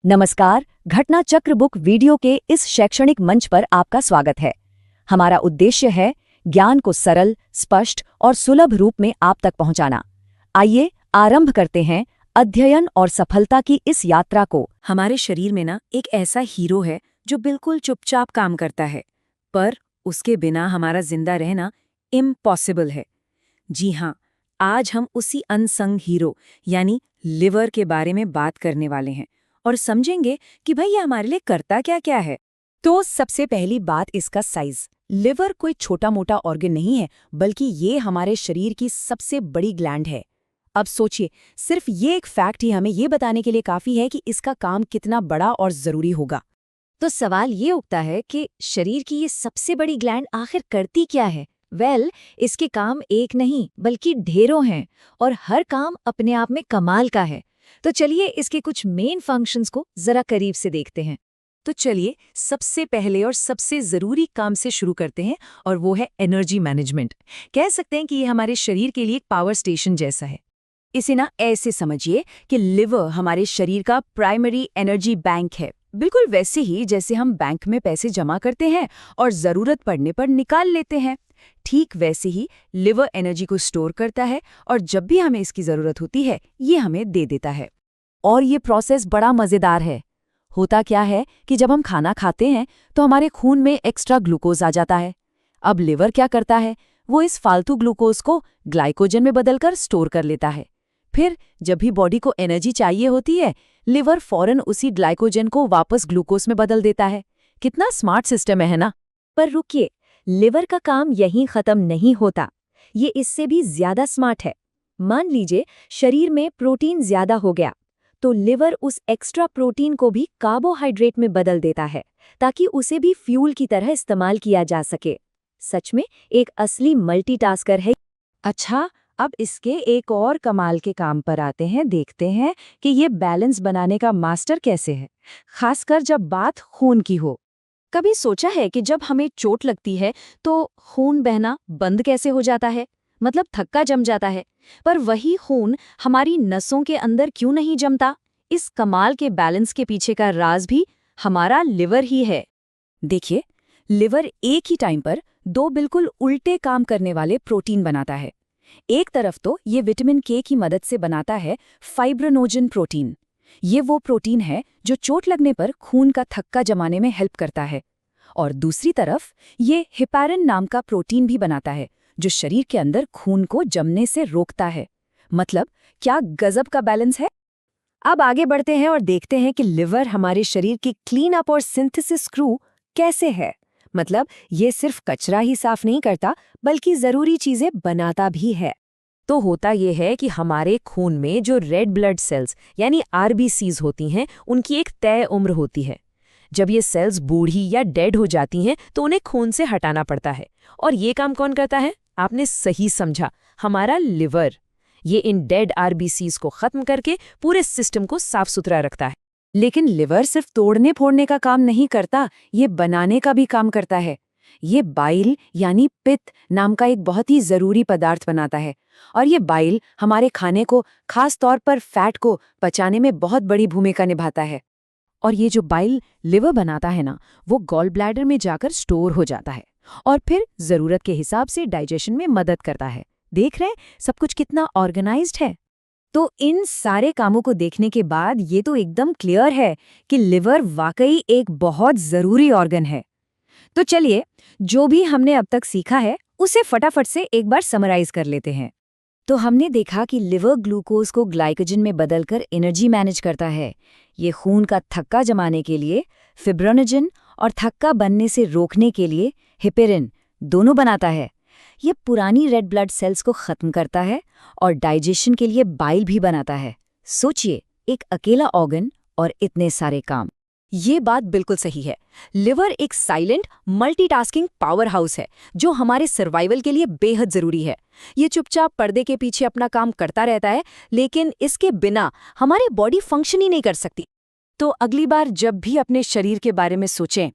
नमस्कार, घटना चक्र बुक वीडियो के इस शैक्षणिक मंच पर आपका स्वागत है। हमारा उद्देश्य है ज्ञान को सरल, स्पष्ट और सुलभ रूप में आप तक पहुंचाना। आइए आरंभ करते हैं अध्ययन और सफलता की इस यात्रा को। हमारे शरीर में ना एक ऐसा हीरो है जो बिल्कुल चुपचाप काम करता है, पर उसके बिना हमारा जिंदा रहना इम्पॉसिबल है। जी हाँ, आज हम उसी अनसंग हीरो यानी लिवर के बारे में बात करने वाले हैं और समझेंगे कि भाई ये हमारे लिए करता क्या क्या है। तो सबसे पहली बात इसका साइज। लिवर कोई छोटा मोटा ऑर्गन नहीं है, बल्कि ये हमारे शरीर की सबसे बड़ी ग्लैंड है। अब सोचिए, सिर्फ ये एक फैक्ट ही हमें ये बताने के लिए काफी है कि इसका काम कितना बड़ा और जरूरी होगा। तो सवाल ये उठता है कि शरीर की ये सबसे बड़ी ग्लैंड आखिर करती क्या है? इसके काम एक नहीं बल्कि ढेरों हैं और हर काम अपने आप में कमाल का है। तो चलिए इसके कुछ मेन फंक्शंस को जरा करीब से देखते हैं। तो चलिए सबसे पहले और सबसे जरूरी काम से शुरू करते हैं, और वो है एनर्जी मैनेजमेंट। कह सकते हैं कि ये हमारे शरीर के लिए एक पावर स्टेशन जैसा है। इसे ना ऐसे समझिए कि लिवर हमारे शरीर का प्राइमरी एनर्जी बैंक है, बिल्कुल वैसे ही जैसे हम बैंक में पैसे जमा करते हैं और जरूरत पड़ने पर निकाल लेते हैं। ठीक वैसे ही लिवर एनर्जी को स्टोर करता है और जब भी हमें इसकी जरूरत होती है ये हमें दे देता है। और ये प्रोसेस बड़ा मजेदार है। होता क्या है कि जब हम खाना खाते हैं तो हमारे खून में एक्स्ट्रा ग्लूकोज आ जाता है। अब लिवर क्या करता है, वो इस फालतू ग्लूकोज को ग्लाइकोजन में बदलकर स्टोर कर लेता है। फिर जब भी बॉडी को एनर्जी चाहिए होती है, लिवर फौरन उसी ग्लाइकोजन को वापस ग्लूकोज में बदल देता है। कितना स्मार्ट सिस्टम है ना? पर रुकिए, लिवर का काम यहीं खत्म नहीं होता, ये इससे भी ज्यादा स्मार्ट है। मान लीजिए शरीर में प्रोटीन ज्यादा हो गया, तो लिवर उस एक्स्ट्रा प्रोटीन को भी कार्बोहाइड्रेट में बदल देता है ताकि उसे भी फ्यूल की तरह इस्तेमाल किया जा सके। सच में एक असली मल्टीटास्कर है। अच्छा, अब इसके एक और कमाल के काम पर आते हैं। देखते हैं कि ये बैलेंस बनाने का मास्टर कैसे है, खासकर जब बात खून की हो। कभी सोचा है कि जब हमें चोट लगती है तो खून बहना बंद कैसे हो जाता है, मतलब थक्का जम जाता है। पर वही खून हमारी नसों के अंदर क्यों नहीं जमता? इस कमाल के बैलेंस के पीछे का राज भी हमारा लिवर ही है। देखिए, लिवर एक ही टाइम पर दो बिल्कुल उल्टे काम करने वाले प्रोटीन बनाता है। एक तरफ तो ये विटामिन के की मदद से बनाता है फाइब्रिनोजन प्रोटीन। ये वो प्रोटीन है जो चोट लगने पर खून का थक्का जमाने में हेल्प करता है। और दूसरी तरफ ये हेपारिन नाम का प्रोटीन भी बनाता है जो शरीर के अंदर खून को जमने से रोकता है। मतलब क्या गजब का बैलेंस है। अब आगे बढ़ते हैं और देखते हैं कि लिवर हमारे शरीर की क्लीन अप और सिंथेसिस स्क्रू कैसे है। मतलब ये सिर्फ कचरा ही साफ नहीं करता, बल्कि जरूरी चीजें बनाता भी है। तो होता ये है कि हमारे खून में जो रेड ब्लड सेल्स यानी आरबीसीज होती हैं, उनकी एक तय उम्र होती है। जब ये सेल्स बूढ़ी या डेड हो जाती हैं तो उन्हें खून से हटाना पड़ता है। और ये काम कौन करता है? आपने सही समझा, हमारा लिवर। ये इन डेड आरबीसीज को खत्म करके पूरे सिस्टम को साफ सुथरा रखता है। लेकिन लिवर सिर्फ तोड़ने फोड़ने का काम नहीं करता, ये बनाने का भी काम करता है। ये बाइल यानी पित्त नाम का एक बहुत ही जरूरी पदार्थ बनाता है। और ये बाइल हमारे खाने को, खास तौर पर फैट को पचाने में बहुत बड़ी भूमिका निभाता है। और ये जो बाइल लिवर बनाता है ना, वो गॉल ब्लैडर में जाकर स्टोर हो जाता है और फिर जरूरत के हिसाब से डाइजेशन में मदद करता है। देख रहे हैं सब कुछ कितना ऑर्गेनाइज्ड है। तो इन सारे कामों को देखने के बाद ये तो एकदम क्लियर है कि लिवर वाकई एक बहुत जरूरी ऑर्गन है। तो चलिए, जो भी हमने अब तक सीखा है उसे फटाफट से एक बार समराइज कर लेते हैं। तो हमने देखा कि लिवर ग्लूकोज को ग्लाइकोजन में बदलकर एनर्जी मैनेज करता है। ये खून का थक्का जमाने के लिए फिब्रिनोजन और थक्का बनने से रोकने के लिए हेपेरिन दोनों बनाता है। ये पुरानी रेड ब्लड सेल्स को खत्म करता है और डाइजेशन के लिए बाइल भी बनाता है। सोचिए, एक अकेला ऑर्गन और इतने सारे काम। ये बात बिल्कुल सही है। लिवर एक साइलेंट मल्टीटास्किंग पावर हाउस है जो हमारे सर्वाइवल के लिए बेहद जरूरी है। ये चुपचाप पर्दे के पीछे अपना काम करता रहता है, लेकिन इसके बिना हमारी बॉडी फंक्शन ही नहीं कर सकती। तो अगली बार जब भी अपने शरीर के बारे में सोचें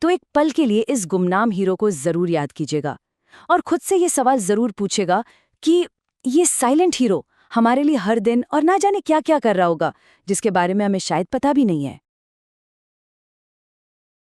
तो एक पल के लिए इस गुमनाम हीरो को जरूर याद कीजिएगा और खुद से ये सवाल जरूर पूछेगा कि ये साइलेंट हीरो हमारे लिए हर दिन और ना जाने क्या क्या कर रहा होगा, जिसके बारे में हमें शायद पता भी नहीं है।